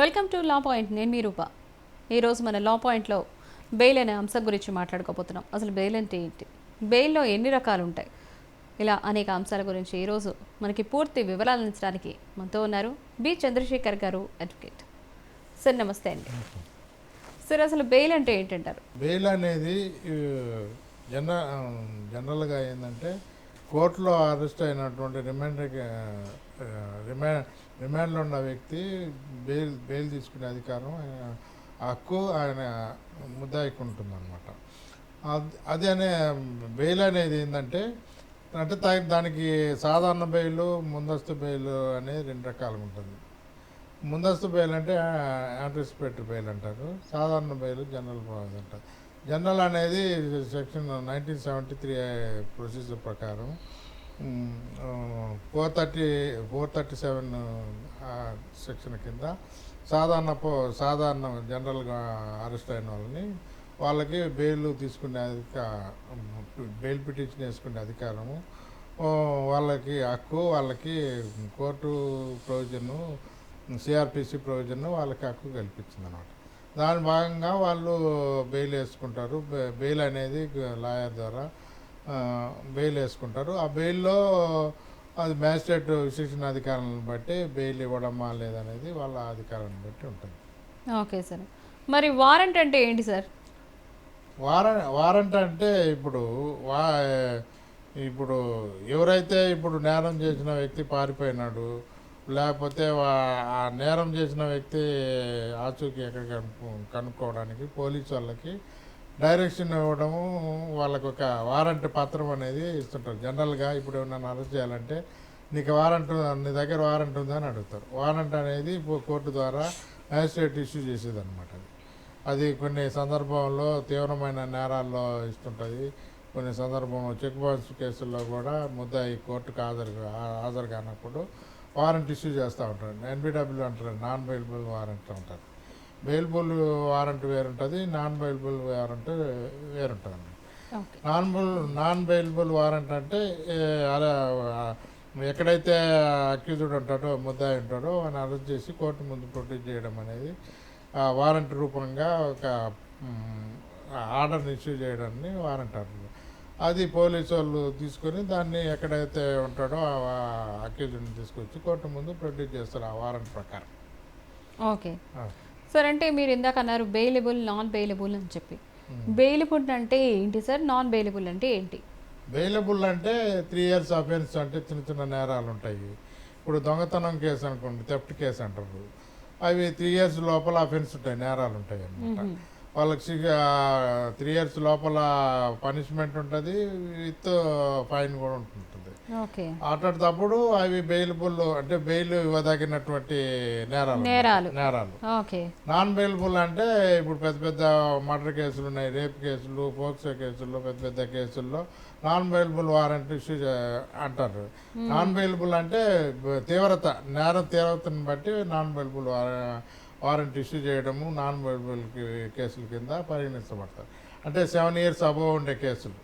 Welcome to law point. నేను మీ రూప. ఈరోజు మన లా పాయింట్లో బెయిల్ అనే అంశం గురించి మాట్లాడుకోబోతున్నాం. అసలు బెయిల్ అంటే ఏంటి, బెయిల్లో ఎన్ని రకాలు ఉంటాయి, ఇలా అనేక అంశాల గురించి ఈరోజు మనకి పూర్తి వివరాలు అందించడానికి మనతో ఉన్నారు బి చంద్రశేఖర్ గారు, అడ్వకేట్. సార్ నమస్తే అండి. సార్ అసలు బెయిల్ అంటే ఏంటంటారు? బెయిల్ అనేది జనరల్గా ఏంటంటే కోర్టులో అరెస్ట్ అయినటువంటి రిమాండ్లో ఉన్న వ్యక్తి బెయిల్ తీసుకునే అధికారం హక్కు ఆయన ముద్దాయికి ఉంటుందన్నమాట. అది అనే బెయిల్ అనేది ఏంటంటే దానికి సాధారణ బెయిల్, ముందస్తు బెయిల్ అనేది రెండు రకాలుగా ఉంటుంది. ముందస్తు బెయిల్ అంటే యాంటిసిపేటరీ బెయిల్ అంటారు, సాధారణ బెయిల్ జనరల్ ప్రావిజన్ అంటారు. జనరల్ అనేది సెక్షన్ 1973 ప్రొసీజర్ ప్రకారం 437 సెక్షన్ కింద సాధారణ జనరల్గా అరెస్ట్ అయిన వాళ్ళకి బెయిల్ తీసుకునే బెయిల్ పిటిషన్ వేసుకునే అధికారము, వాళ్ళకి హక్కు, వాళ్ళకి కోర్టు ప్రొవిజను, సిఆర్పిసి ప్రొవిజన్ వాళ్ళకి హక్కు కల్పించింది అన్నమాట. దాని భాగంగా వాళ్ళు బెయిల్ వేసుకుంటారు. బెయిల్ అనేది లాయర్ ద్వారా బెయిల్ వేసుకుంటారు. ఆ బెయిల్లో అది మ్యాజిస్ట్రేట్ విశేషణ అధికారాలను బట్టి బెయిల్ ఇవ్వడమా లేదనేది వాళ్ళ అధికారాన్ని బట్టి ఉంటుంది. Okay sir. మరి వారెంట్ అంటే ఏంటి సార్? వారెంట్ అంటే ఇప్పుడు ఎవరైతే ఇప్పుడు నేరం చేసిన వ్యక్తి పారిపోయినాడు, లేకపోతే ఆ నేరం చేసిన వ్యక్తి ఆచూకీ ఎక్కడ కనుక్కోవడానికి పోలీసు వాళ్ళకి డైరెక్షన్ ఇవ్వడము, వాళ్ళకు ఒక వారెంట్ పత్రం అనేది ఇస్తుంటారు. జనరల్గా ఇప్పుడు ఏమన్నా అరెస్ట్ చేయాలంటే నీకు నీ దగ్గర వారెంట్ ఉందని అడుగుతారు. వారెంట్ అనేది కోర్టు ద్వారా మ్యాజిస్ట్రేట్ ఇష్యూ చేసేది అనమాట. అది కొన్ని సందర్భంలో తీవ్రమైన నేరాల్లో ఇస్తుంటుంది. కొన్ని సందర్భంలో చెక్ బౌన్స్ కేసుల్లో కూడా ముద్దాయి కోర్టుకు హాజరు కానప్పుడు వారెంట్ ఇష్యూ చేస్తూ ఉంటారు. ఎన్బిడబ్ల్యూ అంటారు, నాన్ బెయిలబుల్ వారెంట్ అంటారు. బెయిలబుల్ వారెంట్ వేరుంటుంది, నాన్ బెయిలబుల్ వారెంట్ వేరుంటుంది. నాన్ బెయిలబుల్ వారెంట్ అంటే ఎక్కడైతే అక్యూజ్డ్ ఉంటాడో, ముద్దాయి ఉంటాడో ఆయన అరెస్ట్ చేసి కోర్టు ముందు ప్రొడ్యూస్ చేయడం అనేది వారెంట్ రూపంగా ఒక ఆర్డర్ని ఇష్యూ చేయడాన్ని వారెంట్ అంటారు. అది పోలీసు వాళ్ళు తీసుకొని దాన్ని ఎక్కడైతే ఉంటాడో ఆ అక్యూజ్డ్ని తీసుకొచ్చి కోర్టు ముందు ప్రొడ్యూస్ చేస్తారు ఆ వారెంట్ ప్రకారం. Okay sir. అంటే మీరు ఇందాక అన్నారు బెయిలబుల్, నాన్ బెయిలబుల్ అని చెప్పి. బెయిలబుల్ అంటే ఏంటి సార్? నాన్ బెయిలబుల్ అంటే ఏంటి? బెయిలబుల్ అంటే 3 years అఫెన్స్, అంటే చిన్న చిన్న నేరాలు ఉంటాయి. ఇప్పుడు దొంగతనం కేసు అనుకోండి, థెఫ్ట్ కేసు అంటారు, అవి 3 years లోపల అఫెన్స్ ఉంటాయి, నేరాలు ఉంటాయి అన్నమాట. వాళ్ళకి 3 years లోపల పనిష్మెంట్ ఉంటుంది, విత్ ఫైన్ కూడా ఉంటుంది. అట్లాంటప్పుడు అవి బెయిలబుల్ అంటే బెయిల్ ఇవ్వదగినటువంటి నేరాలు. నాన్ బెయిలబుల్ అంటే ఇప్పుడు పెద్ద పెద్ద మర్డర్ కేసులు ఉన్నాయి, రేప్ కేసులు, పోక్సో కేసుల్లో, పెద్ద పెద్ద కేసుల్లో నాన్ బెయిలబుల్ వారెంట్ ఇష్యూ అంటారు. నాన్ బెయిలబుల్ అంటే నేరం తీవ్రతను బట్టి నాన్ బెయిలబుల్ వారెంట్ ఇష్యూ చేయడము నాన్ బెయిలబుల్ కేసుల కింద పరిగణించబడతారు. అంటే 7 years అబోవ్ ఉండే కేసులు,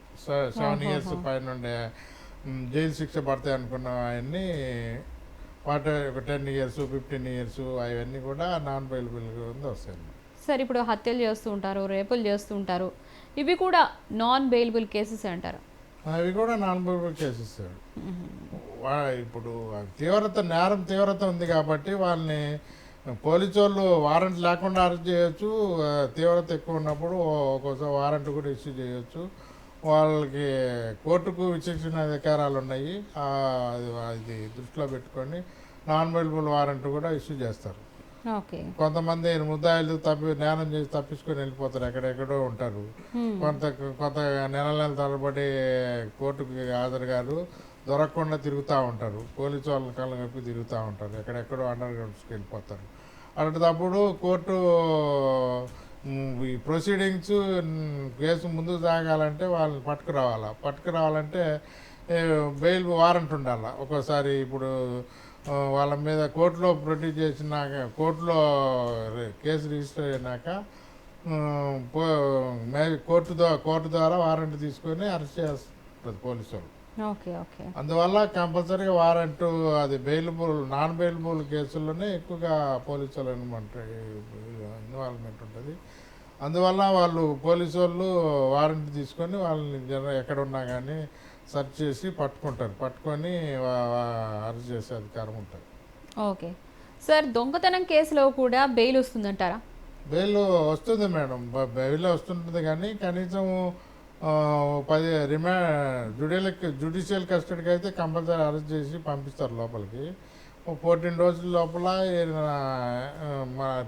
7 years పైన ఉండే జైలు శిక్ష పడతాయి అనుకున్న అవన్నీ వాటి 10 years, 15 years అవన్నీ కూడా నాన్ బెయిలబుల్ కింద వస్తాయి. సార్ ఇప్పుడు హత్యలు చేస్తూ ఉంటారు, రేపులు చేస్తూ ఉంటారు, ఇవి కూడా నాన్ బెయిలబుల్ కేసెస్ అంటారు? అవి కూడా నాన్ బెయిలబుల్ కేసెస్. ఇప్పుడు నేరం తీవ్రత ఉంది కాబట్టి వాళ్ళని పోలీసు వాళ్ళు వారెంట్ లేకుండా అరెస్ట్ చేయొచ్చు. తీవ్రత ఎక్కువ ఉన్నప్పుడు ఒక్కోసారి వారెంట్ కూడా ఇష్యూ చేయొచ్చు. వాళ్ళకి కోర్టుకు విచక్షణ అధికారాలు ఉన్నాయి, అది దృష్టిలో పెట్టుకొని నాన్ బెయిలబుల్ వారెంట్ కూడా ఇష్యూ చేస్తారు. కొంతమంది ముద్దాయిలు నేరం చేసి తప్పించుకొని వెళ్ళిపోతారు, ఎక్కడెక్కడో ఉంటారు. కొంత నెల తరబడి కోర్టుకు హాజరు గారు దొరకకుండా తిరుగుతూ ఉంటారు, పోలీసు వాళ్ళ కళ్ళ కప్పి తిరుగుతూ ఉంటారు, ఎక్కడెక్కడో అండర్ గ్రౌండ్స్కి వెళ్ళిపోతారు. అలాంటప్పుడు కోర్టు ఈ ప్రొసీడింగ్స్ కేసు ముందుకు సాగాలంటే వాళ్ళని పట్టుకురావాలంటే బెయిల్ వారెంట్ ఉండాలి. ఒక్కోసారి ఇప్పుడు వాళ్ళ మీద కోర్టులో ప్రొడ్యూస్ చేసినాక, కోర్టులో కేసు రిజిస్టర్ అయినాక కోర్టు ద్వారా వారెంట్ తీసుకొని అరెస్ట్ చేస్తుంది పోలీసు వాళ్ళు. ఓకే. ఓకే. అందువల్ల కంపల్సరీగా వారెంట్ అది బెయిలబుల్ నాన్ బెయిలబుల్ కేసుల్లోనే ఎక్కువగా పోలీసు వాళ్ళు ఇన్వాల్వ్మెంట్ ఉంటుంది. అందువల్ల వాళ్ళు పోలీసు వాళ్ళు వారెంట్ తీసుకొని వాళ్ళని ఎక్కడ ఉన్నా కానీ సెర్చ్ చేసి పట్టుకుంటారు. పట్టుకొని అరెస్ట్ చేసే అధికారం ఉంటుంది. ఓకే. సార్ దొంగతనం కేసులో కూడా బెయిల్ వస్తుందంటారా? బెయిల్ వస్తుంది మేడం. బెయిల్ వస్తుంటుంది కానీ కనీసం 10 జ్యుడిషియల్ కస్టడీకి అయితే కంపల్సరీ అరెస్ట్ చేసి పంపిస్తారు లోపలికి. 14 రోజుల లోపల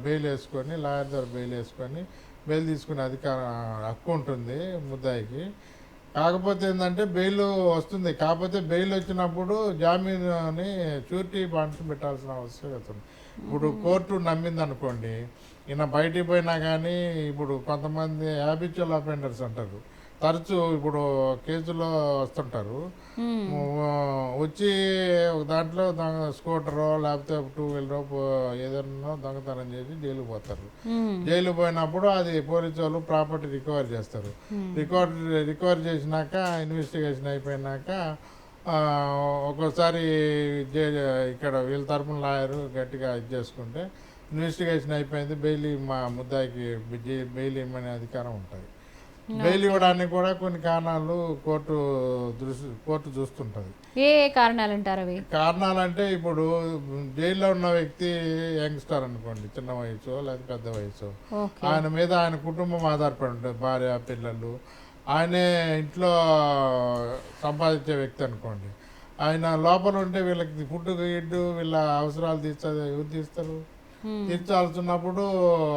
బెయిల్ వేసుకొని లాయర్ దగ్గర బెయిల్ వేసుకొని బెయిల్ తీసుకునే అధికారం హక్కు ఉంటుంది ముద్దాయికి. కాకపోతే ఏంటంటే బెయిల్ వస్తుంది. కాకపోతే బెయిల్ వచ్చినప్పుడు జామీన్ని షూరిటీ బాండ్స్ పెట్టాల్సిన ఆవశ్యకత ఉంది. ఇప్పుడు కోర్టు నమ్మింది అనుకోండి, ఈయన బయటికి పోయినా కానీ ఇప్పుడు కొంతమంది హ్యాబిచువల్ అఫెండర్స్ అంటారు, తరచూ ఇప్పుడు కేసులో వస్తుంటారు. వచ్చి దాంట్లో స్కూటరో లేకపోతే 2 వీలరో ఏదైనా దొంగతనం చేసి జైలుకు పోతారు. జైలు పోయినప్పుడు అది పోలీసు వాళ్ళు ప్రాపర్టీ రికవర్ చేస్తారు. రికవర్ చేసినాక ఇన్వెస్టిగేషన్ అయిపోయినాక ఒక్కోసారి ఇక్కడ వీళ్ళ తరపున లాయరు గట్టిగా ఇది చేసుకుంటే ఇన్వెస్టిగేషన్ అయిపోయింది, బెయిల్ మా ముద్దాయికి బెయిల్ ఇమ్మనే అధికారం ఉంటుంది. బెయిల్ ఇవ్వడానికి కూడా కొన్ని కారణాలు కోర్టు చూస్తుంటది. ఏ కారణాలు అంటారు అవి? కారణాలంటే ఇప్పుడు జైల్లో ఉన్న వ్యక్తి యంగ్స్టర్ అనుకోండి, చిన్న వయసు లేదా పెద్ద వయసు, ఆయన మీద ఆయన కుటుంబం ఆధారపడి ఉంటుంది, భార్య పిల్లలు. ఆయనే ఇంట్లో సంపాదించే వ్యక్తి అనుకోండి, ఆయన లోపల ఉంటే వీళ్ళకి ఫుడ్ గిడ్డు వీళ్ళ అవసరాలు ఎవరు తీస్తారు? తీర్చాల్సినప్పుడు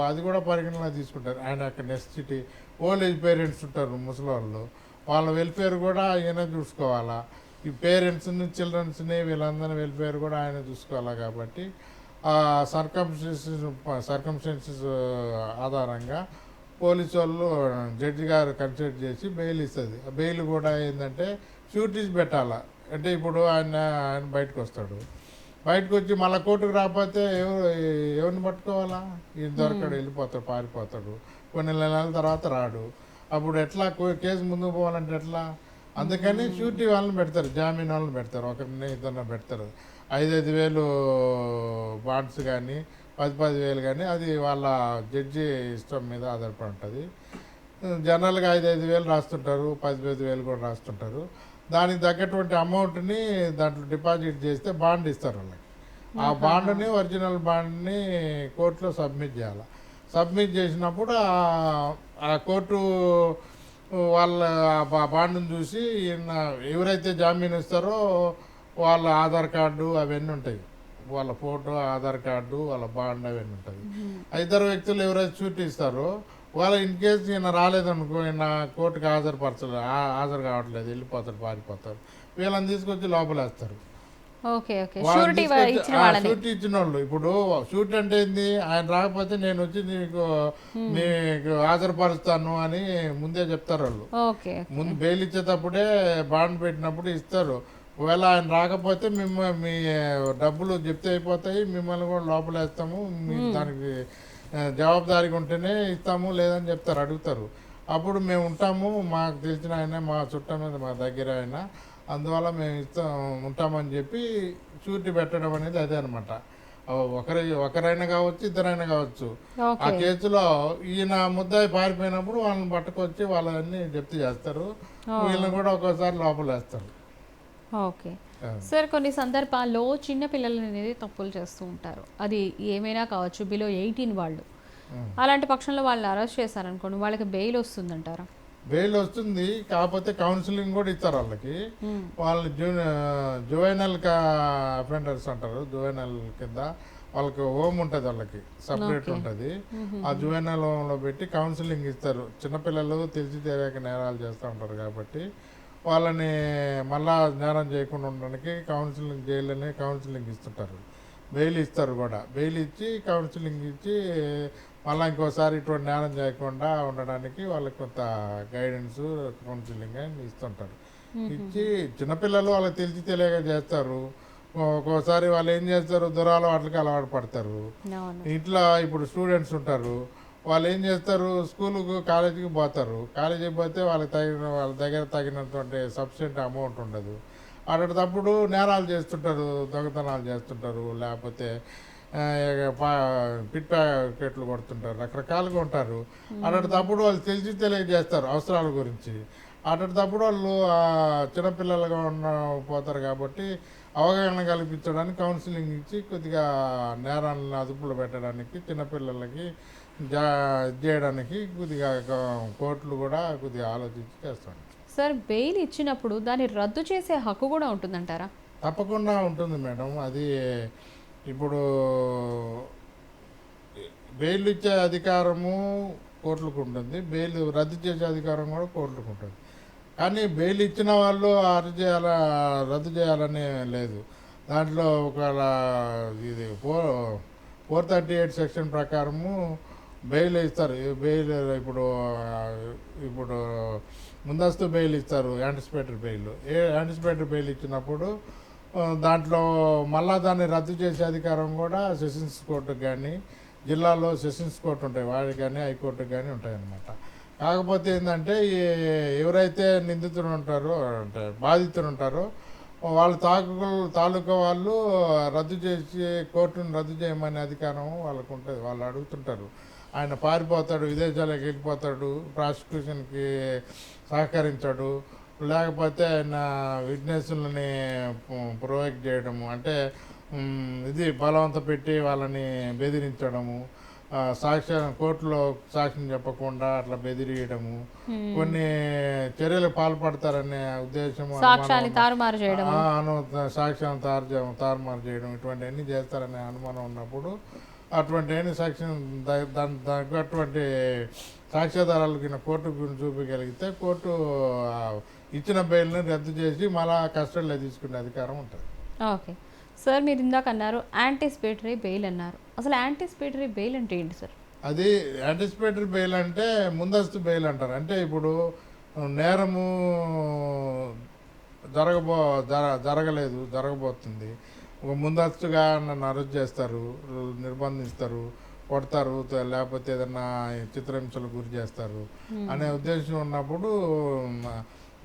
అది కూడా పరిగణలో తీసుకుంటారు. ఆయన యొక్క నెసెసిటీ. ఓల్డ్ ఏజ్ పేరెంట్స్ ఉంటారు ముసలి వాళ్ళు, వాళ్ళ వెల్ఫేర్ కూడా ఆయన చూసుకోవాలా. ఈ పేరెంట్స్ని చిల్డ్రన్స్ని వీళ్ళందరినీ వెల్ఫేర్ కూడా ఆయన చూసుకోవాలా. కాబట్టి సర్కమ్స్టెన్సెస్ ఆధారంగా పోలీసు వాళ్ళు జడ్జి గారు కన్సిడర్ చేసి బెయిల్ ఇస్తుంది. బెయిల్ కూడా ఏంటంటే షూరిటీస్ పెట్టాలా. అంటే ఇప్పుడు ఆయన బయటకు వస్తాడు, బయటకు వచ్చి మళ్ళీ కోర్టుకు రాకపోతే ఎవరిని పట్టుకోవాలా? ఈయన దొరకడు, వెళ్ళిపోతాడు, పారిపోతాడు. కొన్ని నెలల తర్వాత రాడు. అప్పుడు ఎట్లా కేసు ముందుకు పోవాలంటే ఎట్లా? అందుకని షూరిటీ వాళ్ళని పెడతారు, జామీన్ వాళ్ళని పెడతారు, ఒకరిని ఇద్దరిని పెడతారు. 5,000 బాండ్స్ కానీ 10,000 కానీ అది వాళ్ళ జడ్జి ఇష్టం మీద ఆధారపడి ఉంటుంది. జనరల్గా 5,000 రాస్తుంటారు, 15,000 కూడా రాస్తుంటారు. దానికి తగ్గటువంటి అమౌంట్ని దాంట్లో డిపాజిట్ చేస్తే బాండ్ ఇస్తారు వాళ్ళకి. ఆ బాండ్ని ఒరిజినల్ బాండ్ని కోర్టులో సబ్మిట్ చేయాలి. సబ్మిట్ చేసినప్పుడు ఆ కోర్టు వాళ్ళ బాండ్ని చూసి ఎవరైతే జామీన్ ఇస్తారో వాళ్ళ ఆధార్ కార్డు అవన్నీ ఉంటాయి, వాళ్ళ ఫోటో, ఆధార్ కార్డు, వాళ్ళ బాండ్ అవన్నీ ఉంటుంది. ఇద్దరు వ్యక్తులు ఎవరైతే షూరిటీ ఇస్తారో వాళ్ళ ఇన్ కేసు ఈయన రాలేదనుకో, ఈయన కోర్టుకి హాజరు కావట్లేదు, వెళ్ళిపోతారు, పారిపోతారు, వీళ్ళని తీసుకొచ్చి లోపలేస్తారు. షూరిటీ ఇచ్చిన వాళ్ళు. ఇప్పుడు షూరిటీ అంటే ఏంది? ఆయన రాకపోతే నేను వచ్చి నీకు హాజరుపరుస్తాను అని ముందే చెప్తారు వాళ్ళు. ముందు బెయిల్ ఇచ్చేటప్పుడే బాండ్ పెట్టినప్పుడు ఇస్తారు. ఒకవేళ ఆయన రాకపోతే మీ డబ్బులు జప్తీ అయిపోతాయి, మిమ్మల్ని కూడా లోపలేస్తాము, మీకు దానికి జవాబుదారీగా ఉంటేనే ఇస్తాము, లేదని చెప్తారు, అడుగుతారు. అప్పుడు మేము ఉంటాము, మాకు తెలిసిన ఆయన, మా చుట్టం మీద మా దగ్గర ఆయన, అందువల్ల మేము ఉంటామని చెప్పి షూరిటీ పెట్టడం అనేది అదే అనమాట. ఒకరైనా కావచ్చు, ఇద్దరైనా కావచ్చు. ఆ కేసులో ఈయన ముద్దాయి పారిపోయినప్పుడు వాళ్ళని పట్టుకొచ్చి వాళ్ళని జప్తీ చేస్తారు, వీళ్ళని కూడా ఒక్కోసారి లోపలేస్తారు. ఓకే సార్, కొన్ని సందర్భాల్లో చిన్న పిల్లలు అనేది తప్పులు చేస్తూ ఉంటారు, అది ఏమైనా కావచ్చు, బిలో 18 వాళ్ళు. అలాంటి పక్షంలో వాళ్ళని అరెస్ట్ చేశారనుకోండి, వాళ్ళకి బెయిల్ వస్తుందంటారా? బెయిల్ వస్తుంది, కాకపోతే కౌన్సిలింగ్ కూడా ఇస్తారు వాళ్ళకి. వాళ్ళని జువైనల్ అఫెండర్స్ అంటారు. జువైనల్ కింద వాళ్ళకి హోమ్ ఉంటుంది, వాళ్ళకి సపరేట్ ఉంటుంది. ఆ జువైనల్ హోమ్లో పెట్టి కౌన్సిలింగ్ ఇస్తారు. చిన్నపిల్లలు తెలిసి తెలియక నేరాలు చేస్తూ ఉంటారు కాబట్టి వాళ్ళని మళ్ళా నేరం చేయకుండా ఉండడానికి జైల్లోనే కౌన్సిలింగ్ ఇస్తుంటారు. బెయిల్ ఇస్తారు కూడా. బెయిల్ ఇచ్చి కౌన్సిలింగ్ ఇచ్చి మళ్ళీ ఇంకోసారి ఇటువంటి నేరం చేయకుండా ఉండడానికి వాళ్ళకి కొంత గైడెన్స్, కౌన్సిలింగ్ అని ఇస్తుంటారు. ఇచ్చి చిన్నపిల్లలు వాళ్ళకి తెలిసి తెలియక చేస్తారు. ఒక్కోసారి వాళ్ళు ఏం చేస్తారు, దురాలవాట్లకి అలవాటు పడతారు. ఇంట్లో ఇప్పుడు స్టూడెంట్స్ ఉంటారు, వాళ్ళు ఏం చేస్తారు, స్కూలుకు కాలేజీకి పోతారు. కాలేజీకి పోతే వాళ్ళ దగ్గర తగినటువంటి సఫిషియెంట్ అమౌంట్ ఉండదు. అటువంటప్పుడు నేరాలు చేస్తుంటారు, దొంగతనాలు చేస్తుంటారు, లేకపోతే పిట్ ప్యాకెట్లు కొడుతుంటారు, రకరకాలుగా ఉంటారు. అటువంటప్పుడు వాళ్ళు తెలియజేస్తారు అవసరాల గురించి. అటువంటప్పుడు వాళ్ళు చిన్నపిల్లలుగా పోతారు కాబట్టి అవగాహన కల్పించడానికి కౌన్సిలింగ్ ఇచ్చి కొద్దిగా నేరాలను అదుపులో పెట్టడానికి చిన్నపిల్లలకి చేయడానికి కొద్దిగా కోర్టులు కూడా కొద్దిగా ఆలోచించి చేస్తాడు. సార్ బెయిల్ ఇచ్చినప్పుడు దాన్ని రద్దు చేసే హక్కు కూడా ఉంటుందంటారా? తప్పకుండా ఉంటుంది మేడం. అది ఇప్పుడు బెయిల్ ఇచ్చే అధికారము కోర్టులకు ఉంటుంది, బెయిల్ రద్దు చేసే అధికారం కూడా కోర్టులకు ఉంటుంది. కానీ బెయిల్ ఇచ్చిన వాళ్ళు రద్దు చేయాలని లేదు. దాంట్లో ఒకవేళ ఇది 438 సెక్షన్ ప్రకారము బెయిల్ ఇస్తారు. బెయిల్ ఇప్పుడు ముందస్తు బెయిల్ ఇస్తారు, యాంటిసిపేటరీ బెయిల్. యాంటిసిపేటరీ బెయిల్ ఇచ్చినప్పుడు దాంట్లో మళ్ళా దాన్ని రద్దు చేసే అధికారం కూడా సెషన్స్ కోర్టుకు కానీ, జిల్లాలో సెషన్స్ కోర్టు ఉంటాయి వాడికి కానీ, హైకోర్టుకు కానీ ఉంటాయన్నమాట. కాకపోతే ఏంటంటే ఎవరైతే నిందితులు ఉంటారో అంటే బాధితులు ఉంటారో వాళ్ళ తాలూకా వాళ్ళు రద్దు చేసి కోర్టును రద్దు చేయమనే అధికారం వాళ్ళకు ఉంటుంది. వాళ్ళు అడుగుతుంటారు, ఆయన పారిపోతాడు, విదేశాలకు వెళ్ళిపోతాడు, ప్రాసిక్యూషన్కి సహకరించాడు, లేకపోతే ఆయన విట్నెస్లని ప్రొవైడ్ చేయడము, అంటే ఇది బలవంత పెట్టి వాళ్ళని బెదిరించడము, కోర్టులో సాక్ష్యం చెప్పకుండా అట్లా బెదిరియడము, కొన్ని చర్యలు పాల్పడతారనే ఉద్దేశం, సాక్ష్యాన్ని తారుమారు చేయడం, సాక్ష్యాన్ని తారుమారు చేయడం, ఇటువంటివన్నీ చేస్తారనే అనుమానం ఉన్నప్పుడు అటువంటి సాక్ష్యం దాని తగ్గటువంటి సాక్ష్యాధారాలకి కోర్టుకు చూపించగలిగితే కోర్టు ఇచ్చిన బెయిల్ని రద్దు చేసి మళ్ళా కస్టడీలో తీసుకునే అధికారం ఉంటుంది. ఓకే సార్, మీరు ఇందాక అన్నారు యాంటిసిపేటరీ బెయిల్ అన్నారు. అసలు యాంటిసిపేటరీ బెయిల్ అంటే ఏంటి సార్? అది యాంటిసిపేటరీ బెయిల్ అంటే ముందస్తు బెయిల్ అంటారు. అంటే ఇప్పుడు నేరము జరగలేదు, జరగబోతుంది, ఒక ముందస్తుగా నన్ను అరెస్ట్ చేస్తారు, నిర్బంధిస్తారు, కొడతారు, లేకపోతే ఏదన్నా చిత్రహింసలకు గురి చేస్తారు అనే ఉద్దేశం ఉన్నప్పుడు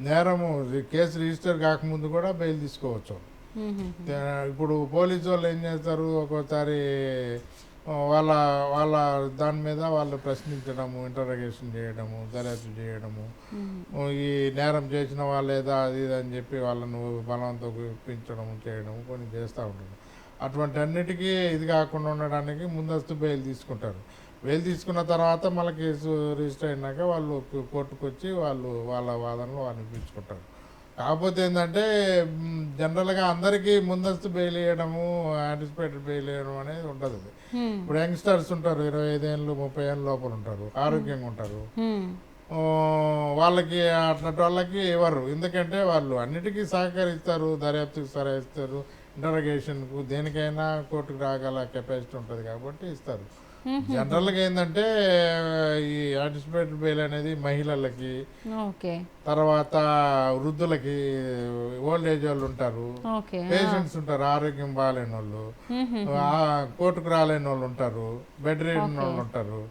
నేరము కేసు రిజిస్టర్ కాకముందు కూడా బెయిల్ తీసుకోవచ్చు. ఇప్పుడు పోలీసు వాళ్ళు ఏం చేస్తారు, ఒక్కోసారి వాళ్ళ వాళ్ళ దాని మీద వాళ్ళు ప్రశ్నించడము, ఇంటరాగేషన్ చేయడము, దర్యాప్తు చేయడము, ఈ నేరం చేసిన వాళ్ళేదా అది ఇది అని చెప్పి వాళ్ళను బలవంతం ఒప్పించడము చేయడము కొన్ని చేస్తూ ఉంటారు. అటువంటి అన్నిటికీ ఇది కాకుండా ఉండడానికి ముందస్తు బెయిల్ తీసుకుంటారు. బెయిల్ తీసుకున్న తర్వాత మళ్ళీ కేసు రిజిస్టర్ అయినాక వాళ్ళు కోర్టుకు వచ్చి వాళ్ళ వాదనలు వాళ్ళు వినిపించుకుంటారు. కాకపోతే ఏంటంటే జనరల్గా అందరికీ ముందస్తు బెయిల్ వేయడము, యాంటిసిపేటెడ్ బెయిల్ వేయడం అనేది ఉండదు. ఇప్పుడు యంగ్స్టర్స్ ఉంటారు, 25 ఏళ్ళు 30 ఏళ్ళ లోపల ఉంటారు, ఆరోగ్యంగా ఉంటారు, వాళ్ళకి అట్లాంటి వాళ్ళకి ఇవ్వరు. ఎందుకంటే వాళ్ళు అన్నిటికీ సహకరిస్తారు, దర్యాప్తుకు సహకరిస్తారు, ఇంటరాగేషన్కు దేనికైనా కోర్టుకు రాగల కెపాసిటీ ఉంటుంది కాబట్టి ఇస్తారు. జనరల్గా ఏంటంటే ఈ యాంటిసిపేటెడ్ బెయిల్ అనేది మహిళలకి, తర్వాత వృద్ధులకి, ఓల్డ్ ఏజ్ వాళ్ళు ఉంటారు, పేషెంట్స్ ఉంటారు, ఆరోగ్యం బాగాలేని వాళ్ళు, కోర్టుకు రాలేని వాళ్ళు ఉంటారు, బెడ్ రీడన్ వాళ్ళు ఉంటారు,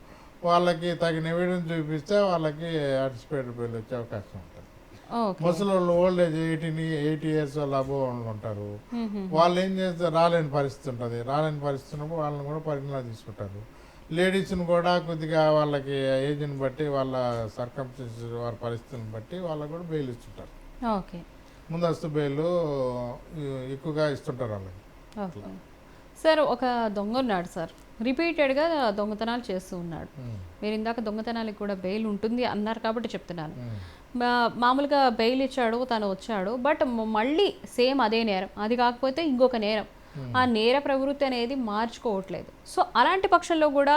వాళ్ళకి తగిన ఎవిడెన్స్ చూపిస్తే వాళ్ళకి యాంటిసిపేటెడ్ బెయిల్ వచ్చే అవకాశం ఉంటుంది. ముసలి వాళ్ళు ఓల్డ్ ఏజ్ 80 ఇయర్స్ వాళ్ళు అబోవ్ వాళ్ళు ఉంటారు, వాళ్ళు ఏం చేస్తారు, రాలేని పరిస్థితి ఉంటుంది. రాలేని పరిస్థితి ఉన్నప్పుడు వాళ్ళని కూడా పరిగణలో తీసుకుంటారు. లేడీస్ని కూడా కొద్దిగా వాళ్ళకి ఏజ్ని బట్టి, వాళ్ళ సర్కమ్స్టెన్సెస్, వాళ్ళ పరిస్థితిని బట్టి వాళ్ళకి కూడా బెయిల్ ఇస్తుంటారు. ముందస్తు బెయిల్ ఎక్కువగా ఇస్తుంటారు వాళ్ళకి. సార్, ఒక దొంగ ఉన్నాడు సార్, రిపీటెడ్గా దొంగతనాలు చేస్తూ ఉన్నాడు. మీరు ఇందాక దొంగతనాలకు కూడా బెయిల్ ఉంటుంది అన్నారు కాబట్టి చెప్తున్నాను. మామూలుగా బెయిల్ ఇచ్చాడు, తను వచ్చాడు, బట్ మళ్ళీ సేమ్ అదే నేరం, అది కాకపోతే ఇంకొక నేరం, ఆ నేర ప్రవృత్తి అనేది మార్చుకోవట్లేదు. సో అలాంటి పక్షంలో కూడా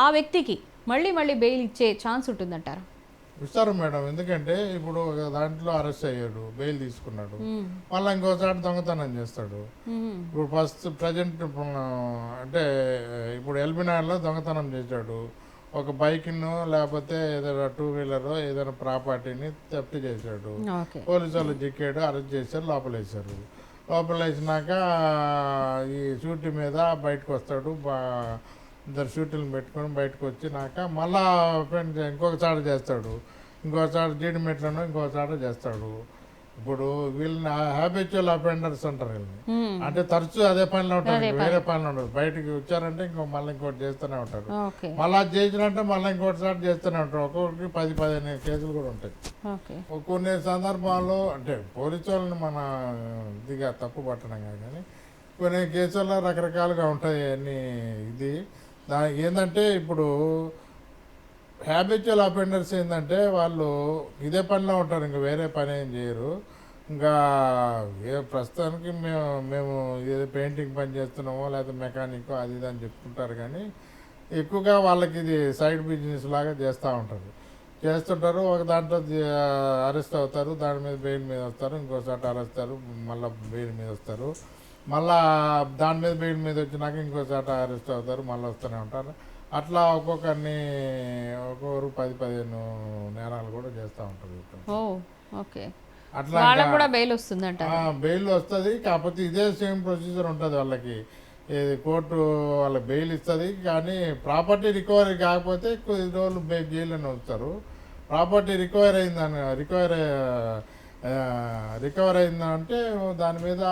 ఆ వ్యక్తికి మళ్ళీ మళ్ళీ బెయిల్ ఇచ్చే ఛాన్స్ ఉంటుందంటారా? ఇస్తారు మేడం. ఎందుకంటే ఇప్పుడు దాంట్లో అరెస్ట్ అయ్యాడు, బెయిల్ తీసుకున్నాడు, మళ్ళీ ఇంకోసారి దొంగతనం చేస్తాడు. ఇప్పుడు ప్రజెంట్ అంటే ఇప్పుడు ఎల్బినార్లో దొంగతనం చేశాడు, ఒక బైక్ను లేకపోతే ఏదైనా 2 వీలర్ ఏదైనా ప్రాపర్టీని థెఫ్ట్ చేశాడు. పోలీసు వాళ్ళు చిక్కాడు, అరెస్ట్ చేశారు, లోపలేసారు. లోపలేసినాక ఈ షూటీ మీద బయటకు వస్తాడు, ఇద్దరు షూటీలు పెట్టుకొని బయటకు వచ్చినాక మళ్ళా ఇంకొక చాట చేస్తాడు, ఇంకో చాట జీడిమెట్లను ఇంకో చాట చేస్తాడు. ఇప్పుడు వీళ్ళని హ్యాబిచువల్ అఫెండర్స్ అంటారు వీళ్ళని. అంటే తరచూ అదే పనిలో ఉంటారు, ఇంకా వేరే పనిలో ఉండదు. బయటికి వచ్చారంటే మళ్ళీ ఇంకోటి చేస్తూనే ఉంటారు. ఓకే మళ్ళీ అది చేసినంటే మళ్ళీ ఇంకోటి సార్లు చేస్తూనే ఉంటారు. ఒక్కొక్కరికి 10-15 కేసులు కూడా ఉంటాయి. ఓకే కొన్ని సందర్భాల్లో అంటే పోలీసు వాళ్ళని మన ఇదిగా తప్పు పట్టడం కాదు, కానీ కొన్ని కేసుల్లో రకరకాలుగా ఉంటాయి అన్ని. ఇది ఏంటంటే ఇప్పుడు హ్యాబిచువల్ అఫెండర్స్ ఏంటంటే వాళ్ళు ఇదే పనిలో ఉంటారు, ఇంకా వేరే పని ఏం చేయరు. ఇంకా ప్రస్తుతానికి మేము ఏదో పెయింటింగ్ పని చేస్తున్నామో లేదా మెకానిక్ అది ఇది అని చెప్పుకుంటారు, కానీ ఎక్కువగా వాళ్ళకి ఇది సైడ్ బిజినెస్ లాగా చేస్తుంటారు. ఒక దాంట్లో అరెస్ట్ అవుతారు, దాని మీద బెయిల్ మీద వస్తారు, ఇంకోసారి అరెస్ట్ అవుతారు, మళ్ళీ బెయిల్ మీద వస్తారు, మళ్ళా దాని మీద బెయిల్ మీద వచ్చినాక ఇంకోసారి అరెస్ట్ అవుతారు, మళ్ళీ వస్తూనే ఉంటారు. అట్లా ఒక్కొక్కరు 10-15 నేరాలు కూడా చేస్తూ ఉంటారు. ఓకే అట్లా కూడా బెయిల్ వస్తుందంట. బెయిల్ వస్తుంది, కాకపోతే ఇదే సేమ్ ప్రొసీజర్ ఉంటుంది వాళ్ళకి. ఇది కోర్టు వాళ్ళకి బెయిల్ ఇస్తుంది, కానీ ప్రాపర్టీ రికవరీ కాకపోతే కొద్ది రోజులు జైల్లోనే ఉంచుతారు. ప్రాపర్టీ రికవర్ అయిందంటే దాని మీద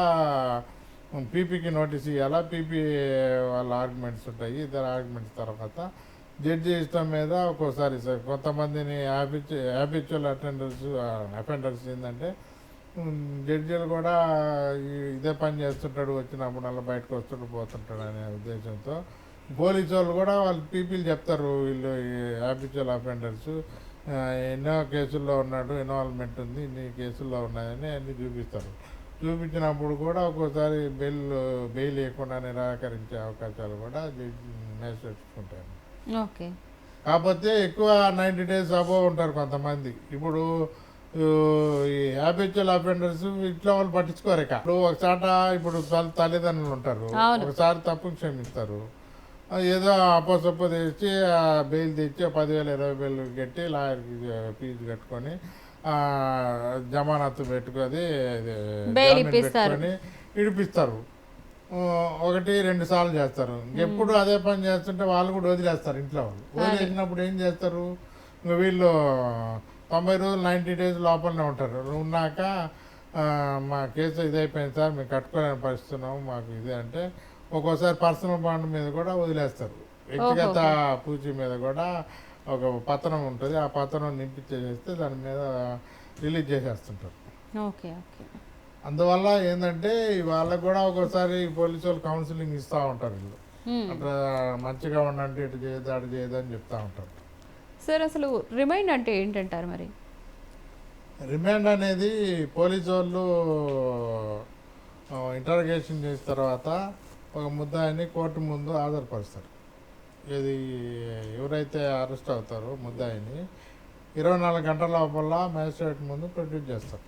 పీపీకి నోటీస్ ఇవ్వాలా. పీపీ వాళ్ళ ఆర్గ్యుమెంట్స్ ఉంటాయి. ఇద్దరు ఆర్గ్యుమెంట్స్ తర్వాత జడ్జి ఇష్టం మీద ఒక్కోసారి కొంతమందిని హ్యాబిచువల్ అఫెండర్స్ ఏంటంటే జడ్జీలు కూడా ఇదే పని చేస్తుంటాడు, వచ్చినప్పుడు అలా బయటకు వస్తుంటూ పోతుంటాడు అనే ఉద్దేశంతో పోలీసు వాళ్ళు కూడా వాళ్ళు పీపీలు చెప్తారు, వీళ్ళు హ్యాబిచువల్ అఫెండర్స్ ఎన్నో కేసుల్లో ఉన్నాడు, ఇన్వాల్వ్మెంట్ ఉంది, ఇన్ని కేసుల్లో ఉన్నాయని అన్ని చూపించినప్పుడు కూడా ఒక్కోసారి బెయిల్ ఇవ్వకుండా నిరాకరించే అవకాశాలు కూడా మేసేసుకుంటారు. ఓకే కాకపోతే ఎక్కువ 90 days అబోవ్ ఉంటారు కొంతమంది. ఇప్పుడు ఈ హ్యాబిచువల్ అఫెండర్స్ ఇంట్లో వాళ్ళు పట్టించుకోరు. ఇప్పుడు ఒకసాట ఇప్పుడు తల్లిదండ్రులు ఉంటారు, ఒకసారి తప్పు క్షమిస్తారు, ఏదో అప్పసొప్పు తెచ్చి బెయిల్ తెచ్చి 10,000-20,000 కట్టి లాయర్కి ఫీజు కట్టుకొని జమానత్తు పెట్టుకొని పెట్టుకొని ఇడిపిస్తారు. 1-2 సార్లు చేస్తారు. ఎప్పుడు అదే పని చేస్తుంటే వాళ్ళు కూడా వదిలేస్తారు. ఇంట్లో వాళ్ళు వదిలేసినప్పుడు ఏం చేస్తారు, ఇంకా వీళ్ళు 90 రోజులు 90 days లోపలనే ఉంటారు. ఉన్నాక మా కేసు ఇదైపోయింది సార్, మేము కట్టుకోలేని పరిస్థితున్నాము, మాకు ఇది అంటే ఒక్కోసారి పర్సనల్ బాండ్ మీద కూడా వదిలేస్తారు. వ్యక్తిగత పూచీ మీద కూడా ఒక పత్రం ఉంటుంది, ఆ పత్రం నింపించేస్తే దాని మీద రిలీజ్ చేసేస్తుంటారు. ఓకే ఓకే అందువల్ల ఏంటంటే వాళ్ళకు కూడా ఒక్కోసారి పోలీసు వాళ్ళు కౌన్సిలింగ్ ఇస్తూ ఉంటారు. వీళ్ళు అట్లా మంచిగా ఉండండి, ఇటు చేయదు అటు చేయదు అని చెప్తా ఉంటారు. సార్ అసలు రిమైండ్ అంటే ఏంటంటారు? మరి రిమాండ్ అనేది పోలీసు వాళ్ళు ఇంటర్గేషన్ చేసిన తర్వాత ఒక ముద్దాయిని కోర్టు ముందు హాజరుపరుస్తారు. ఇది ఎవరైతే అరెస్ట్ అవుతారో ముద్దాయిని 24 గంటల లోపల మ్యాజిస్ట్రేట్ ముందు ప్రొడ్యూస్ చేస్తారు.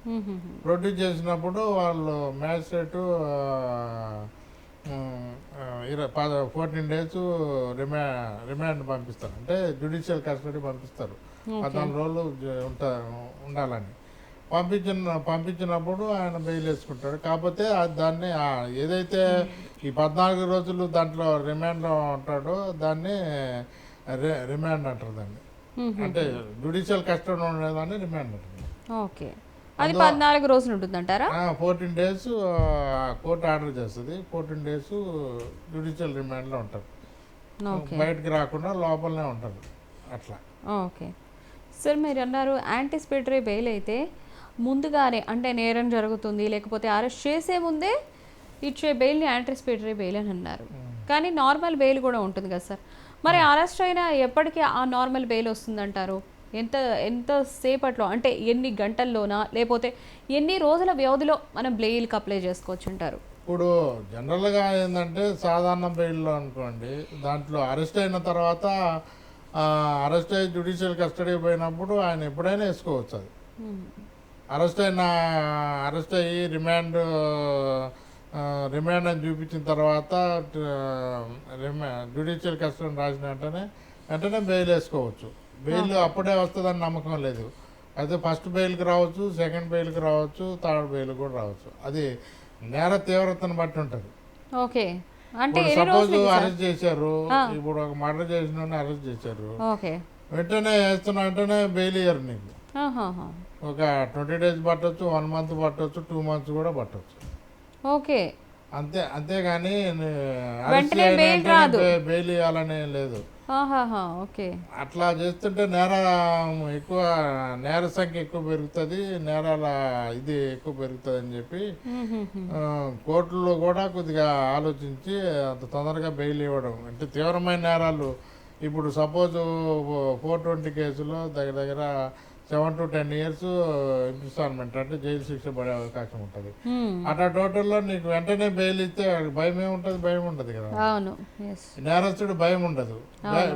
ప్రొడ్యూస్ చేసినప్పుడు వాళ్ళు మ్యాజిస్ట్రేటు 14 days రిమాండ్ పంపిస్తారు, అంటే జ్యుడిషియల్ కస్టడీ పంపిస్తారు. 14 రోజులు ఉండాలని పంపించినప్పుడు ఆయన బెయిల్ వేసుకుంటాడు. కాకపోతే దాన్ని ఏదైతే ఈ 14 రోజులు దాంట్లో రిమాండ్లో ఉంటాడో దాన్ని రిమాండ్ అంటారు. దాన్ని అంటే జ్యుడిషియల్ కస్టడీ ఉండేదాన్ని రిమాండ్ అంటారు. ఓకే, అది 14 రోజులు ఉంటుందంటారా? 14 days కోర్టు ఆర్డర్ చేస్తుంది, 14 days జ్యుడిషియల్ రిమాండ్లో ఉంటారు, బయటకు రాకుండా లోపలనే ఉంటారు. అట్లా. ఓకే సార్, మీరు అన్నారు యాంటిసిపేటరీ బెయిల్ అయితే ముందుగానే అంటే నేరం జరుగుతుంది లేకపోతే అరెస్ట్ చేసే ముందే ఇచ్చే బెయిల్ని యాంటిసిపేటరీ బెయిల్ అని అన్నారు. కానీ నార్మల్ బెయిల్ కూడా ఉంటుంది కదా సార్, మరి అరెస్ట్ అయినా ఎప్పటికీ ఆ నార్మల్ బెయిల్ వస్తుందంటారు? ఎంత సేపట్లో, అంటే ఎన్ని గంటల్లోనా లేకపోతే ఎన్ని రోజుల వ్యవధిలో మనం బెయిల్కి అప్లై చేసుకోవచ్చు అంటారు? ఇప్పుడు జనరల్గా ఏంటంటే సాధారణ బెయిల్లో అనుకోండి, దాంట్లో అరెస్ట్ అయిన తర్వాత అరెస్ట్ అయ్యి జ్యుడిషియల్ కస్టడీ పోయినప్పుడు ఆయన ఎప్పుడైనా వేసుకోవచ్చు. అది అరెస్ట్ అయ్యి రిమాండ్ అని చూపించిన తర్వాత జ్యుడిషియల్ కస్టడీ రాసిన వెంటనే బెయిల్ వేసుకోవచ్చు. బెయిల్ అప్పుడే వస్తుందని నమ్మకం లేదు. అయితే ఫస్ట్ బెయిల్కి రావచ్చు, సెకండ్ బెయిల్కి రావచ్చు, థర్డ్ బెయిల్ కూడా రావచ్చు. అది నేర తీవ్రతను బట్టి ఉంటుంది. ఓకే, అంటే ఇప్పుడు ఎన్ని సపోజ్ రోజులకి సార్? అరెస్ట్ చేశారు, ఇప్పుడు ఒక మర్డర్ చేసిన అరెస్ట్ చేశారు, ఓకే. వెంటనే వేస్తున్నా వెంటనే బెయిల్ ఇయ్యరు నీకు. ఆహాహా. ఒక 20 days పట్టొచ్చు, 1 month పట్టొచ్చు, 2 months కూడా పట్టొచ్చు. ఓకే. అంతేగాని అరెస్ట్ వెంటనే బెయిల్ రాదు. బెయిల్ ఇవ్వాలనే లేదు. ఆహాహా. ఓకే. అట్లా చేస్తుంటే ఎక్కువ నేర సంఖ్య ఎక్కువ పెరుగుతుంది, నేరాల ఇది ఎక్కువ పెరుగుతుంది అని చెప్పి కోర్టులో కూడా కొద్దిగా ఆలోచించి అంత తొందరగా బెయిల్ ఇవ్వడం. అంటే తీవ్రమైన నేరాలు ఇప్పుడు సపోజ్ 420 కేసులో దగ్గర దగ్గర 7 to 10 years ఇంప్రిసాన్మెంట్ అంటే జైలు శిక్ష పడే అవకాశం ఉంటుంది. అట్లా టోటల్లో నీకు వెంటనే బెయిల్ ఇస్తే భయం ఏముంటుంది? భయం ఉండదు కదా. అవును. నేరస్తుడు భయం ఉండదు.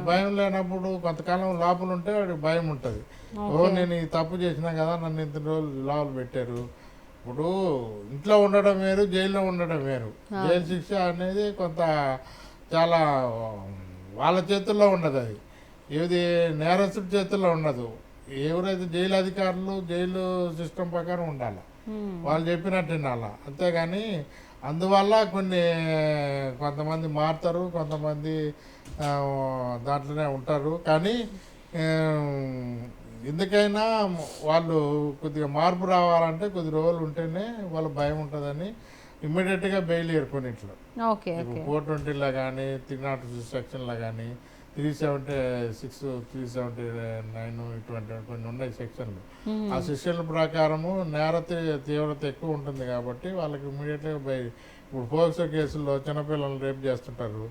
భయం లేనప్పుడు కొంతకాలం లోపల ఉంటే వాడికి భయం ఉంటుంది. నేను ఈ తప్పు చేసినా కదా, నన్ను ఇంత రోజులు లోపల పెట్టారు. ఇప్పుడు ఇంట్లో ఉండడం వేరు, జైల్లో ఉండడం వేరు. జైలు శిక్ష అనేది చాలా వాళ్ళ చేతుల్లో ఉండదు. అది ఏది నేరస్తుడి చేతుల్లో ఉండదు. ఎవరైతే జైలు అధికారులు జైలు సిస్టమ్ ప్రకారం ఉండాలి, వాళ్ళు చెప్పినట్టు వినాల. అంతేగాని అందువల్ల కొంతమంది మారుతారు, కొంతమంది దాంట్లోనే ఉంటారు. కానీ ఎందుకైనా వాళ్ళు కొద్దిగా మార్పు రావాలంటే కొద్ది రోజులు ఉంటేనే వాళ్ళ భయం ఉంటుందని ఇమ్మీడియట్గా బెయిల్ ఏర్కొనిట్లో. ఇప్పుడు 420లో కానీ 306 సెక్షన్లో కానీ 376, 379 ఇటువంటి కొన్ని ఉన్నాయి సెక్షన్లు. ఆ సెక్షన్ల ప్రకారము తీవ్రత ఎక్కువ ఉంటుంది కాబట్టి వాళ్ళకి ఇమ్మీడియట్గా ఇప్పుడు పోక్సో కేసుల్లో చిన్నపిల్లలు రేప్ చేస్తుంటారు,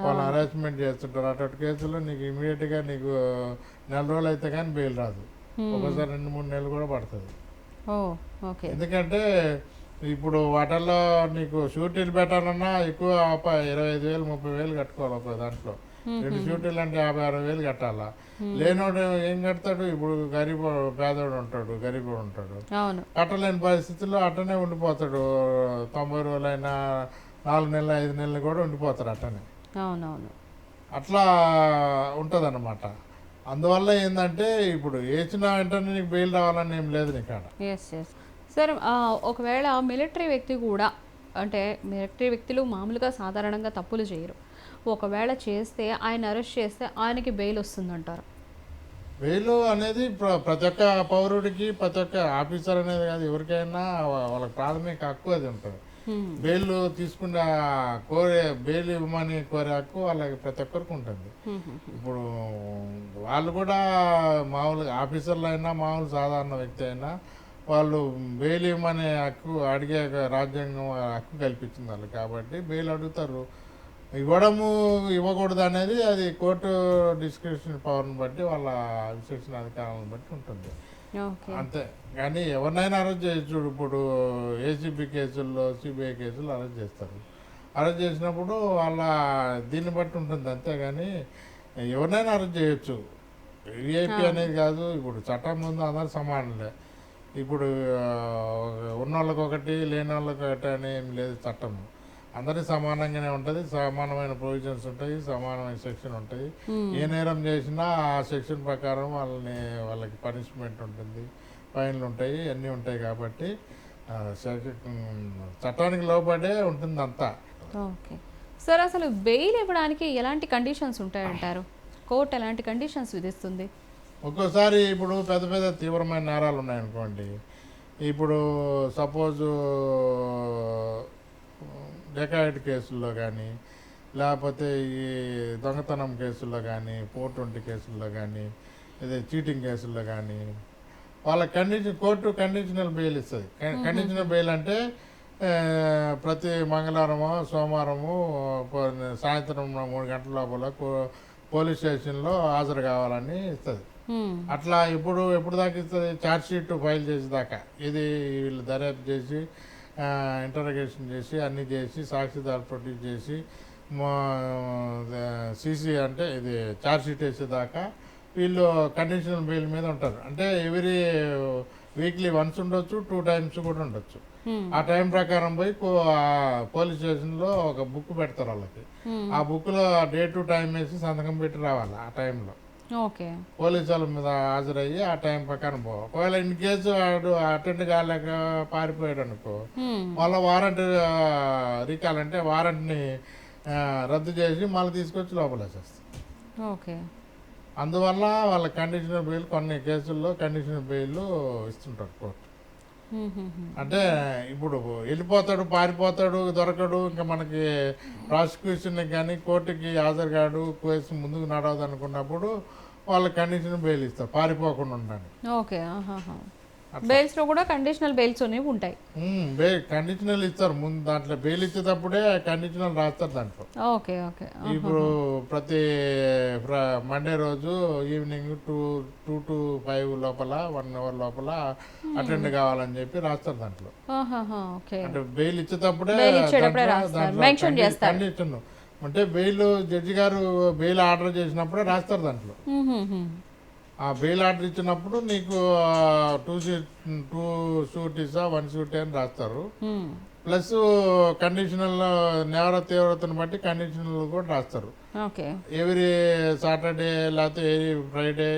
వాళ్ళని హరాస్మెంట్ చేస్తుంటారు. అటువంటి కేసుల్లో నీకు ఇమ్మీడియట్గా నీకు 4 రోజులు అయితే కానీ బెయిల్ రాదు, ఒకసారి 2-3 నెలలు కూడా పడుతుంది. ఎందుకంటే ఇప్పుడు వాటిల్లో నీకు షూటీలు పెట్టాలన్నా ఎక్కువ 25,000 30,000 కట్టుకోవాలి ఒక దాంట్లో. 2 షూటీలు అంటే 50-60 కట్టాలా. లేనోడు ఏం కడతాడు? ఇప్పుడు పేదోడు ఉంటాడు, గరీబోడు ఉంటాడు, కట్టలేని పరిస్థితుల్లో అట్టనే ఉండిపోతాడు. 90 రోజులైనా 4 నెలలు 5 నెలలు కూడా ఉండిపోతారు అట్టనే. అట్లా ఉంటుంది అన్నమాట. అందువల్ల ఏంటంటే ఇప్పుడు వేసిన వెంటనే నీకు బెయిల్ రావాలని ఏం లేదు నీకాడ. సార్, ఒకవేళ మిలిటరీ వ్యక్తి కూడా, అంటే మిలిటరీ వ్యక్తులు మామూలుగా సాధారణంగా తప్పులు చేయరు, ఒకవేళ చేస్తే ఆయన అరెస్ట్ చేస్తే ఆయనకి బెయిల్ వస్తుందంటారు? బెయిల్ అనేది ప్రతి ఒక్క పౌరుడికి, ప్రతి ఒక్క ఆఫీసర్ అనేది కాదు, ఎవరికైనా వాళ్ళకి ప్రాథమిక హక్కు అది ఉంటుంది. బెయిల్ తీసుకున్న బెయిల్ ఇవ్వమని కోరే హక్కు వాళ్ళకి ప్రతి ఒక్కరికి ఉంటుంది. ఇప్పుడు వాళ్ళు కూడా మామూలుగా ఆఫీసర్లు అయినా మామూలు సాధారణ వ్యక్తి అయినా వాళ్ళు బెయిల్ ఇవ్వమనే హక్కు అడిగే రాజ్యాంగం హక్కు కల్పించింది వాళ్ళు. కాబట్టి బెయిల్ అడుగుతారు. ఇవ్వకూడదు అనేది అది కోర్టు డిస్క్రిప్షన్ పవర్ని బట్టి, వాళ్ళ విశేషణ అధికారాలను బట్టి ఉంటుంది అంతే. కానీ ఎవరినైనా అరెస్ట్ చేయొచ్చు. ఇప్పుడు ఏసీబీ కేసుల్లో, సిబిఐ కేసుల్లో అరెస్ట్ చేస్తారు. అరెస్ట్ చేసినప్పుడు వాళ్ళ దీన్ని బట్టి ఉంటుంది. అంతేగాని ఎవరినైనా అరెస్ట్ చేయొచ్చు. విఐపి అనేది కాదు. ఇప్పుడు చట్టం ముందు అందరూ సమానులే. ఇప్పుడు ఉన్నోళ్ళకి ఒకటి, లేని వాళ్ళకి ఒకటి అని ఏం లేదు చట్టము. అందరికీ సమానంగానే ఉంటుంది. సమానమైన ప్రొవిజన్స్ ఉంటాయి, సమానమైన సెక్షన్ ఉంటాయి. ఏ నేరం చేసినా ఆ సెక్షన్ ప్రకారం వాళ్ళకి పనిష్మెంట్ ఉంటుంది, ఫైన్లు ఉంటాయి, అన్నీ ఉంటాయి. కాబట్టి చట్టానికి లోబడే ఉంటుంది అంతా. సార్, అసలు బెయిల్ ఇవ్వడానికి ఎలాంటి కండిషన్స్ ఉంటాయంటారు? కోర్టు ఎలాంటి కండిషన్స్ విధిస్తుంది? ఒక్కోసారి ఇప్పుడు పెద్ద పెద్ద తీవ్రమైన నేరాలు ఉన్నాయనుకోండి. ఇప్పుడు సపోజు డెకాయిట్ కేసుల్లో కానీ, లేకపోతే ఈ దొంగతనం కేసుల్లో కానీ, 420 కేసుల్లో కానీ, ఇదే చీటింగ్ కేసుల్లో కానీ వాళ్ళ కోర్టు కండిషనల్ బెయిల్ ఇస్తుంది. కండిషనల్ బెయిల్ అంటే ప్రతి మంగళవారము, సోమవారము సాయంత్రం 3 గంటల లోపల పోలీస్ స్టేషన్లో హాజరు కావాలని ఇస్తుంది. అట్లా ఎప్పుడు దాకా ఇస్తుంది? ఛార్జ్ షీట్ ఫైల్ చేసేదాకా. ఇది వీళ్ళు దర్యాప్తు చేసి, ఇంటరాగేషన్ చేసి, అన్నీ చేసి, సాక్షిదారు ప్రొడ్యూస్ చేసి, సీసీ అంటే ఇది ఛార్జ్ షీట్ వేసేదాకా వీళ్ళు కండిషనల్ బెయిల్ మీద ఉంటారు. అంటే ఎవ్రీ వీక్లీ వన్స్ ఉండొచ్చు, 2 times కూడా ఉండొచ్చు. ఆ టైం ప్రకారం పోయి పోలీస్ స్టేషన్లో ఒక బుక్ పెడతారు వాళ్ళకి. ఆ బుక్లో డే టు టైం వేసి సంతకం పెట్టి రావాలి. ఆ టైంలో పోలీసు వాళ్ళ మీద హాజరయ్యి ఆ టైం ప్రకారం పోవాలి. ఒకవేళ ఇన్ కేసు వాడు అటెండ్ కాలేక పారిపోయాడు అనుకో, మళ్ళీ వారెంట్ రీకాల్ అంటే వారెంట్ని రద్దు చేసి మళ్ళీ తీసుకొచ్చి లోపలేసేస్తారు. ఓకే. అందువల్ల వాళ్ళ కండిషనల్ బెయిల్ కొన్ని కేసుల్లో కండిషనల్ బెయిల్ ఇస్తుంటారు కోర్టు. అంటే ఇప్పుడు వెళ్ళిపోతాడు, పారిపోతాడు, దొరకడు, ఇంకా మనకి ప్రాసిక్యూషన్ కానీ కోర్టుకి హాజరు కాడు, కేసు ముందుకు నడవదు అనుకున్నప్పుడు వాళ్ళ కండిషనల్ బెయిల్ ఇస్తారు పారిపోకుండా ఉండడానికి. ఓకే. బెయిల్స్లో కూడా కండిషనల్ బెయిల్స్ అనేవి ఉంటాయి. కండిషనల్ ఇస్తారు ముందు, దాంట్లో బెయిల్ ఇచ్చేటప్పుడే కండిషనల్ రాస్తారు దాంట్లో. ఓకే. ఓకే. ఇప్పుడు ప్రతి మండే రోజు ఈవినింగ్ 2 to 5 లోపల 1 hour లోపల అటెండ్ కావాలని చెప్పి రాస్తారు దాంట్లో. ఓకే. అంటే బెయిల్ ఇచ్చేటప్పుడే కండిషన్ అంటే బెయిల్ జడ్జి గారు బెయిల్ ఆర్డర్ చేసినప్పుడే రాస్తారు దాంట్లో. ఆ బెయిల్ ఆర్డర్ ఇచ్చినప్పుడు నీకు 2 షూటీసా 1 షూటీ అని రాస్తారు. ప్లస్ కండిషనల్ నేర తీవ్రతను బట్టి కండిషనల్ కూడా రాస్తారు. ఎవ్రీ సాటర్డే లేకపోతే ఎవ్రీ ఫ్రైడే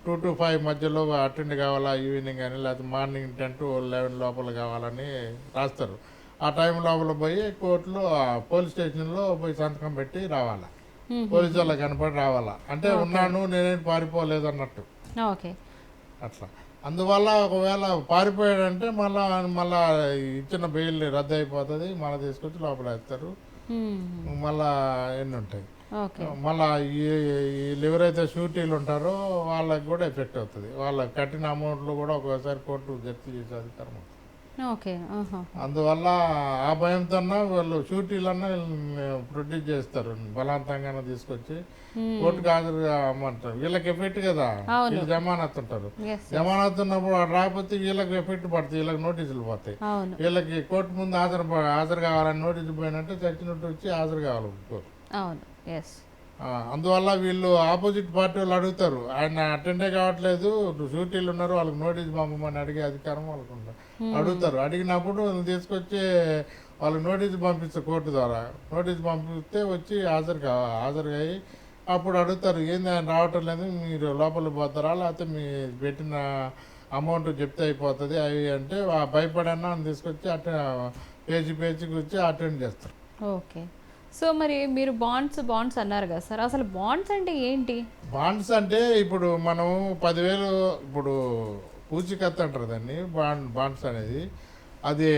2 to 5 మధ్యలో అటెండ్ కావాలా ఈవినింగ్ అని, లేకపోతే మార్నింగ్ 10 to 11 లోపల కావాలని రాస్తారు. ఆ టైం లోపల పోయి కోర్టులో పోలీస్ స్టేషన్లో పోయి సంతకం పెట్టి రావాలా, పోలీసు వాళ్ళకి కనపడి రావాలా. అంటే ఉన్నాను, నేనేం పారిపోలేదు అన్నట్టు. అట్లా. అందువల్ల ఒకవేళ పారిపోయాడంటే మళ్ళా ఇచ్చిన బెయిల్ రద్దు అయిపోతుంది, మళ్ళీ తీసుకొచ్చి లోపల వేస్తారు. మళ్ళా ఎన్ని ఉంటాయి, మళ్ళా వీళ్ళు ఎవరైతే షూటీలు ఉంటారో వాళ్ళకి కూడా ఎఫెక్ట్ అవుతుంది. వాళ్ళకి కట్టిన అమౌంట్లు కూడా ఒక్కోసారి కోర్టు జప్తు చేసే అధికారం ఉంటుంది. అందువల్ల ఆ భయంతో వాళ్ళు షూటీలన్నా ప్రొడ్యూస్ చేస్తారు, బలవంతంగా తీసుకొచ్చి కోర్టుకు హాజరు కామంటారు. వీళ్ళకి ఎఫెక్ట్ కదా, వీళ్ళు జమానత్ ఉంటారు. జమానత్ ఉన్నప్పుడు రాకపోతే వీళ్ళకి ఎఫెక్ట్ పడుతుంది, వీళ్ళకి నోటీసులు పోతాయి. వీళ్ళకి కోర్టు ముందు హాజరు కావాలని నోటీసులు పోయినట్టు చచ్చినట్టు వచ్చి హాజరు కావాలి కోర్టు. అందువల్ల వీళ్ళు ఆపోజిట్ పార్టీ వాళ్ళు అడుగుతారు, ఆయన అటెండే కావట్లేదు, షూటీలు ఉన్నారు, వాళ్ళకి నోటీస్ పంపమని అడిగే అధికారం వాళ్ళకు అడుగుతారు. అడిగినప్పుడు తీసుకొచ్చి వాళ్ళకి నోటీస్ పంపిస్తారు కోర్టు ద్వారా. నోటీస్ పంపిస్తే వచ్చి హాజరు అయ్యి అప్పుడు అడుగుతారు, ఏంది ఆయన రావటం లేదు, మీరు లోపలికి పోతారా, లేకపోతే మీ పెట్టిన అమౌంట్ చెప్తే అయిపోతుంది అవి అంటే భయపడన్నా తీసుకొచ్చి పేజీకి వచ్చి అటెండ్ చేస్తారు. ఓకే. సో మరి మీరు బాండ్స్ అన్నారు కదా సార్, అసలు బాండ్స్ అంటే ఏంటి? బాండ్స్ అంటే ఇప్పుడు మనం 10,000 ఇప్పుడు పూచికత్తు అంటారు దాన్ని, బాండ్స్ అనేది. అది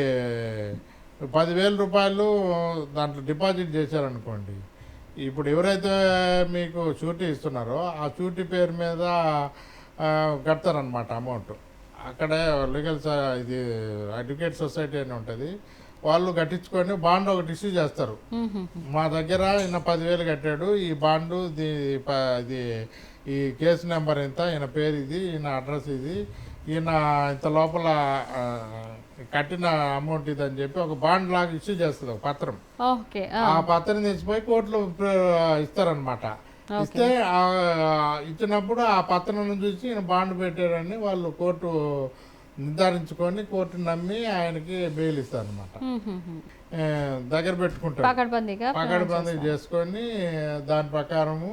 10,000 రూపాయలు దాంట్లో డిపాజిట్ చేశారనుకోండి, ఇప్పుడు ఎవరైతే మీకు షూరిటీ ఇస్తున్నారో ఆ షూరిటీ పేరు మీద కడతారనమాట అమౌంట్. అక్కడే లీగల్ ఇది అడ్వకేట్ సొసైటీ అని ఉంటుంది, వాళ్ళు కట్టించుకొని బాండ్ ఒకటి ఇష్యూ చేస్తారు. మా దగ్గర ఈయన 10,000 కట్టాడు, ఈ బాండు ఇది ఈ కేసు నెంబర్ ఇంత, ఈయన పేరు ఇది, ఈయన అడ్రస్ ఇది, ఈయన ఇంత లోపల కట్టిన అమౌంట్ ఇది అని చెప్పి ఒక బాండ్ లాగా ఇష్యూ చేస్తుంది, ఒక పత్రం. ఆ పత్రం తెచ్చిపోయి కోర్టులో ఇస్తారనమాట. ఇస్తే ఇచ్చినప్పుడు ఆ పత్రం చూసి ఈయన బాండ్ పెట్టారని వాళ్ళు కోర్టు నిర్ధారించుకొని కోర్టు నమ్మి ఆయనకి బెయిల్ ఇస్తారు అనమాట. దగ్గర పెట్టుకుంటారు, పకడ్బందీ చేసుకొని దాని ప్రకారము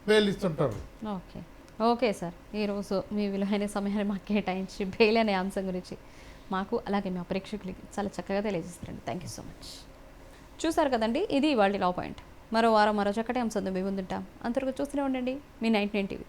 బెయిల్ ఇస్తుంటారు. ఓకే సార్, ఈరోజు మీ విలువైన సమయాన్ని మాకు కేటాయించి బెయిల్ అనే అంశం గురించి మాకు అలాగే మా ప్రేక్షకులకి చాలా చక్కగా తెలియజేస్తారండి. Thank you so much. చూసారు కదండి, ఇది ఇవాళ లా పాయింట్. మరో వారం మరో చక్కటి అంశంతో మేము ముందుంటాం. అంతవరకు చూస్తూనే ఉండండి మీ 99 TV.